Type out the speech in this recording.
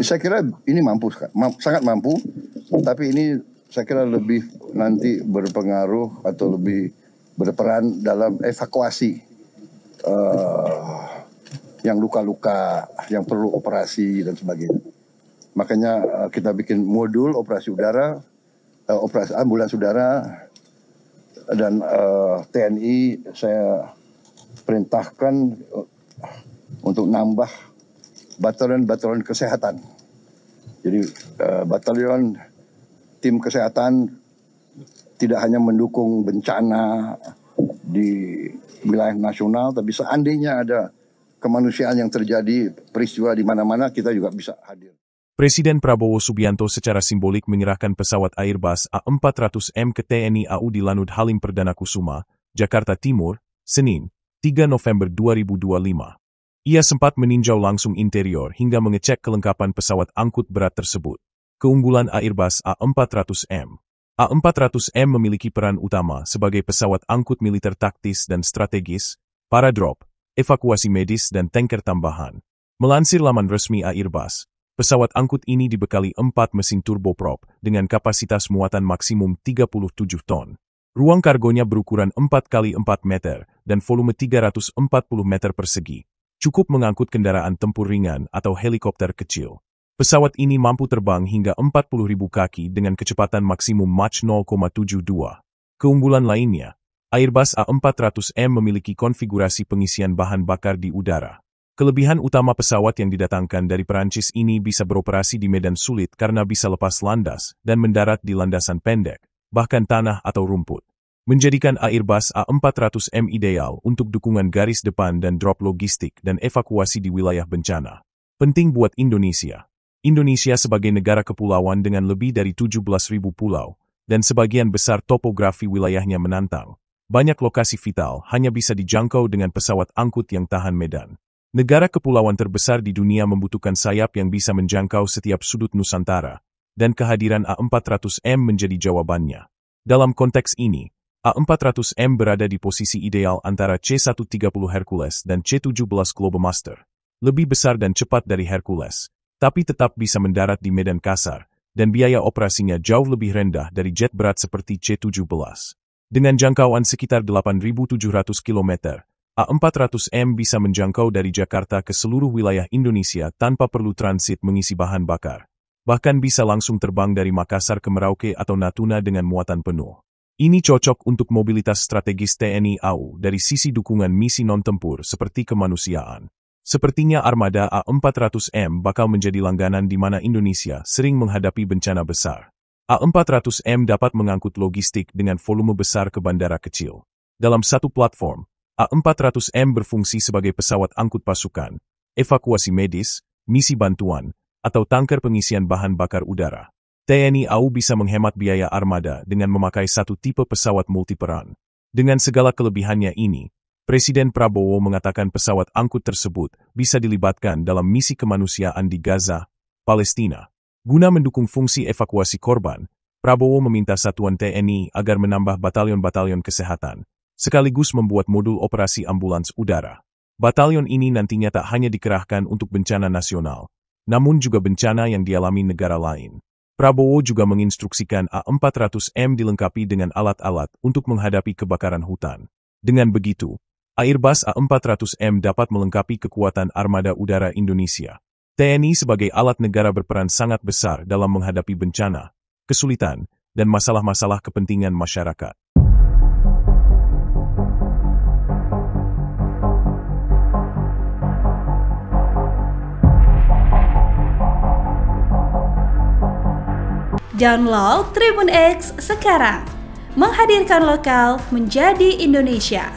Saya kira ini sangat mampu, tapi ini saya kira lebih nanti berpengaruh atau lebih berperan dalam evakuasi yang luka-luka, yang perlu operasi dan sebagainya. Makanya kita bikin modul operasi udara, operasi ambulans udara, dan TNI saya perintahkan untuk nambah batalion kesehatan. Jadi batalion tim kesehatan tidak hanya mendukung bencana di wilayah nasional, tapi seandainya ada kemanusiaan yang terjadi, peristiwa di mana-mana, kita juga bisa hadir. Presiden Prabowo Subianto secara simbolik menyerahkan pesawat Airbus A400M ke TNI AU di Lanut Halim Perdana Kusuma, Jakarta Timur, Senin, 3 November 2025. Ia sempat meninjau langsung interior hingga mengecek kelengkapan pesawat angkut berat tersebut. Keunggulan Airbus A400M. A400M memiliki peran utama sebagai pesawat angkut militer taktis dan strategis, paradrop, evakuasi medis dan tanker tambahan. Melansir laman resmi Airbus, pesawat angkut ini dibekali 4 mesin turboprop dengan kapasitas muatan maksimum 37 ton. Ruang kargonya berukuran 4x4 meter dan volume 340 meter persegi. Cukup mengangkut kendaraan tempur ringan atau helikopter kecil. Pesawat ini mampu terbang hingga 40.000 kaki dengan kecepatan maksimum Mach 0,72. Keunggulan lainnya, Airbus A400M memiliki konfigurasi pengisian bahan bakar di udara. Kelebihan utama pesawat yang didatangkan dari Perancis ini bisa beroperasi di medan sulit karena bisa lepas landas dan mendarat di landasan pendek, bahkan tanah atau rumput. Menjadikan Airbus A400M ideal untuk dukungan garis depan dan drop logistik dan evakuasi di wilayah bencana. Penting buat Indonesia. Indonesia sebagai negara kepulauan dengan lebih dari 17.000 pulau, dan sebagian besar topografi wilayahnya menantang. Banyak lokasi vital hanya bisa dijangkau dengan pesawat angkut yang tahan medan. Negara kepulauan terbesar di dunia membutuhkan sayap yang bisa menjangkau setiap sudut Nusantara, dan kehadiran A400M menjadi jawabannya. Dalam konteks ini, A400M berada di posisi ideal antara C-130 Hercules dan C-17 Globemaster. Lebih besar dan cepat dari Hercules, tapi tetap bisa mendarat di medan kasar, dan biaya operasinya jauh lebih rendah dari jet berat seperti C-17. Dengan jangkauan sekitar 8.700 km, A400M bisa menjangkau dari Jakarta ke seluruh wilayah Indonesia tanpa perlu transit mengisi bahan bakar. Bahkan bisa langsung terbang dari Makassar ke Merauke atau Natuna dengan muatan penuh. Ini cocok untuk mobilitas strategis TNI AU dari sisi dukungan misi non-tempur seperti kemanusiaan. Sepertinya armada A400M bakal menjadi langganan di mana Indonesia sering menghadapi bencana besar. A400M dapat mengangkut logistik dengan volume besar ke bandara kecil. Dalam satu platform, A400M berfungsi sebagai pesawat angkut pasukan, evakuasi medis, misi bantuan, atau tanker pengisian bahan bakar udara. TNI AU bisa menghemat biaya armada dengan memakai satu tipe pesawat multiperan. Dengan segala kelebihannya ini, Presiden Prabowo mengatakan pesawat angkut tersebut bisa dilibatkan dalam misi kemanusiaan di Gaza, Palestina. Guna mendukung fungsi evakuasi korban, Prabowo meminta satuan TNI agar menambah batalion-batalion kesehatan, sekaligus membuat modul operasi ambulans udara. Batalion ini nantinya tak hanya dikerahkan untuk bencana nasional, namun juga bencana yang dialami negara lain. Prabowo juga menginstruksikan A400M dilengkapi dengan alat-alat untuk menghadapi kebakaran hutan. Dengan begitu, Airbus A400M dapat melengkapi kekuatan armada udara Indonesia. TNI sebagai alat negara berperan sangat besar dalam menghadapi bencana, kesulitan, dan masalah-masalah kepentingan masyarakat. Download Tribun X sekarang, menghadirkan lokal menjadi Indonesia.